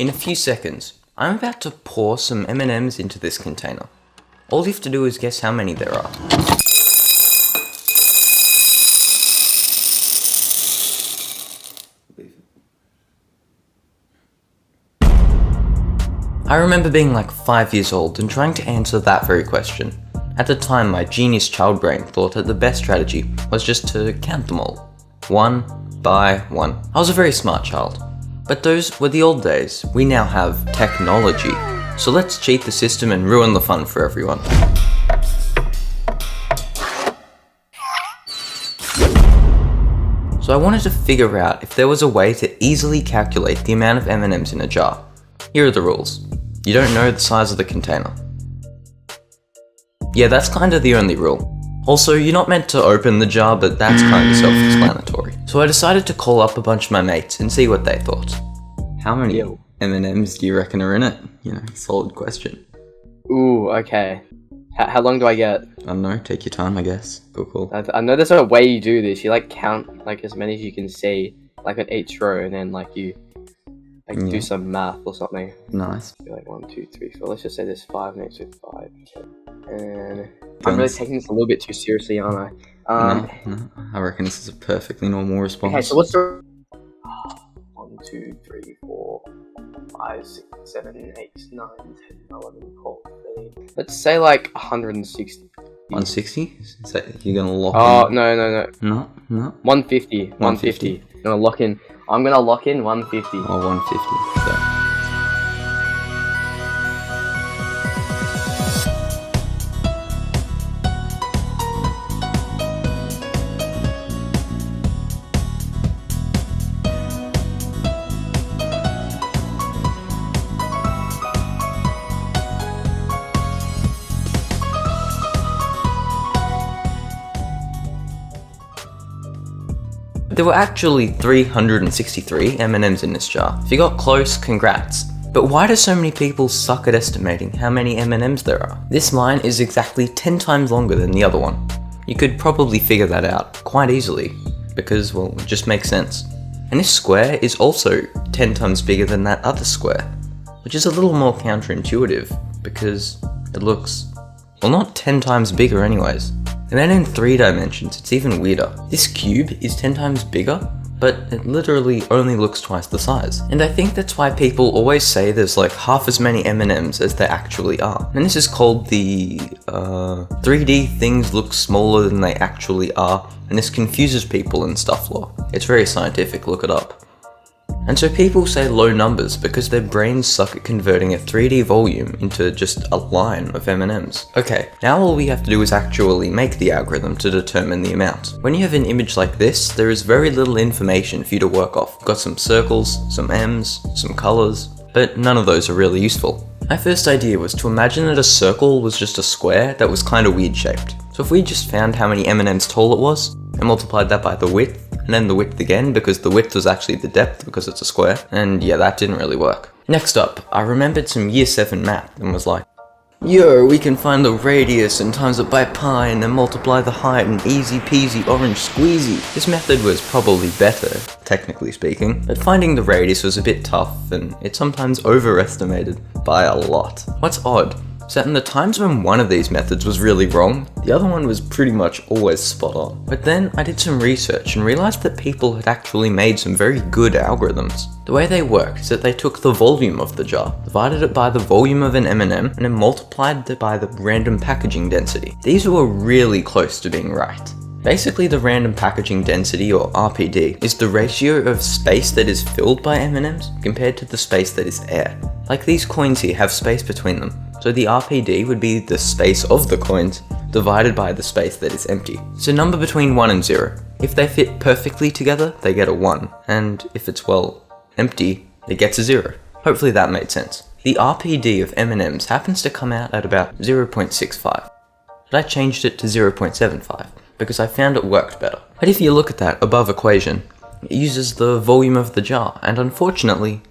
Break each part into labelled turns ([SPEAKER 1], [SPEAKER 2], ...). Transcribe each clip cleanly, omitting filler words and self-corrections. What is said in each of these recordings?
[SPEAKER 1] In a few seconds, I'm about to pour some M&Ms into this container. All you have to do is guess how many there are. I remember being like 5 years old and trying to answer that very question. At the time, my genius child brain thought that the best strategy was just to count them all, one by one. I was a very smart child. But those were the old days. We now have technology. So let's cheat the system and ruin the fun for everyone. So I wanted to figure out if there was a way to easily calculate the amount of M&Ms in a jar. Here are the rules. You don't know the size of the container. Yeah, that's kinda the only rule. Also, you're not meant to open the jar, but that's kinda self-explanatory. So I decided to call up a bunch of my mates and see what they thought. How many M&Ms do you reckon are in it? Solid question.
[SPEAKER 2] Ooh, okay. How long do I get?
[SPEAKER 1] I don't know, take your time, I guess. Cool.
[SPEAKER 2] I know there's a way you do this. You count as many as you can see, on each row, and then you do some math or something.
[SPEAKER 1] Nice.
[SPEAKER 2] 1, 2, 3, 4. Let's just say there's 5 next to 5. And I'm really taking this a little bit too seriously, aren't I?
[SPEAKER 1] No. I reckon this is a perfectly normal response.
[SPEAKER 2] Okay, so what's the 1, 2, 3, 4, 5, 6, 7, 8, 9, 10, 11, 12, 13. Let's say 160.
[SPEAKER 1] 160? Is that you're gonna lock in?
[SPEAKER 2] No.
[SPEAKER 1] No.
[SPEAKER 2] 150. 150. I'm gonna lock in 150.
[SPEAKER 1] Oh, 150. So. There were actually 363 M&Ms in this jar. If you got close, congrats. But why do so many people suck at estimating how many M&Ms there are? This line is exactly 10 times longer than the other one. You could probably figure that out quite easily, because, well, it just makes sense. And this square is also 10 times bigger than that other square, which is a little more counterintuitive, because it looks, well, not 10 times bigger anyways. And then in 3 dimensions, it's even weirder. This cube is 10 times bigger, but it literally only looks twice the size. And I think that's why people always say there's half as many M&Ms as there actually are. And this is called the 3D things look smaller than they actually are, and this confuses people in stuff lore. It's very scientific, look it up. And so people say low numbers because their brains suck at converting a 3D volume into just a line of M&Ms. Okay, now all we have to do is actually make the algorithm to determine the amount. When you have an image like this, there is very little information for you to work off. We've got some circles, some M's, some colors, but none of those are really useful. My first idea was to imagine that a circle was just a square that was kind of weird shaped. So if we just found how many M&Ms tall it was, and multiplied that by the width, and then the width again, because the width was actually the depth because it's a square, and yeah, that didn't really work. Next up, I remembered some year 7 math and was like, yo, we can find the radius and times it by pi and then multiply the height and easy peasy orange squeezy. This method was probably better, technically speaking, but finding the radius was a bit tough and it sometimes overestimated by a lot. What's odd is that in the times when one of these methods was really wrong, the other one was pretty much always spot on. But then I did some research and realized that people had actually made some very good algorithms. The way they worked is that they took the volume of the jar, divided it by the volume of an M&M, and then multiplied it by the random packaging density. These were really close to being right. Basically, the random packaging density, or RPD, is the ratio of space that is filled by M&Ms compared to the space that is air. Like these coins here have space between them, so the RPD would be the space of the coins divided by the space that is empty. It's a number between 1 and 0. If they fit perfectly together, they get a 1, and if it's, well, empty, it gets a 0. Hopefully that made sense. The RPD of M&Ms happens to come out at about 0.65, but I changed it to 0.75 because I found it worked better. But if you look at that above equation, it uses the volume of the jar, and unfortunately,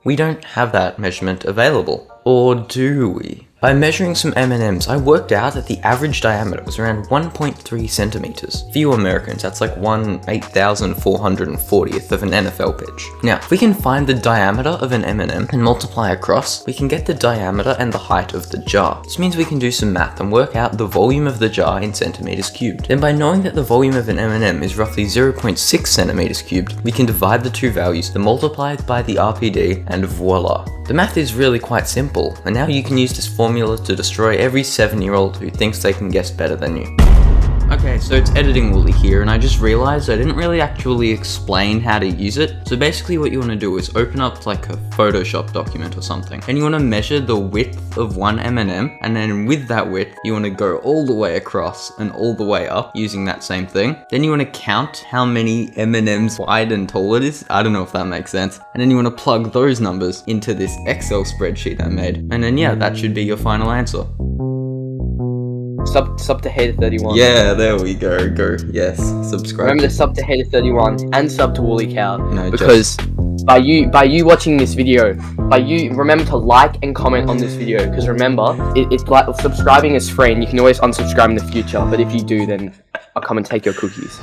[SPEAKER 1] we don't have that measurement available. Or do we? By measuring some M&Ms, I worked out that the average diameter was around 1.3 centimeters. For you Americans, that's like 1/8440th of an NFL pitch. Now, if we can find the diameter of an M&M and multiply across, we can get the diameter and the height of the jar. This means we can do some math and work out the volume of the jar in centimeters cubed. Then by knowing that the volume of an M&M is roughly 0.6 centimeters cubed, we can divide the two values, then multiply it by the RPD, and voila. The math is really quite simple, and now you can use this formula to destroy every 7-year-old who thinks they can guess better than you. Okay, so it's Editing Wooly here, and I just realized I didn't really actually explain how to use it. So basically what you want to do is open up like a Photoshop document or something, and you want to measure the width of one M&M, and then with that width, you want to go all the way across and all the way up using that same thing. Then you want to count how many M&Ms wide and tall it is. I don't know if that makes sense. And then you want to plug those numbers into this Excel spreadsheet I made. And then yeah, that should be your final answer.
[SPEAKER 2] Sub to Hater 31.
[SPEAKER 1] Yeah, there we go. Yes, subscribe.
[SPEAKER 2] Remember to sub to Hater 31 and sub to Woolly Cow.
[SPEAKER 1] No,
[SPEAKER 2] because by you watching this video, remember to like and comment on this video. Because remember, it's like subscribing is free, and you can always unsubscribe in the future. But if you do, then I'll come and take your cookies.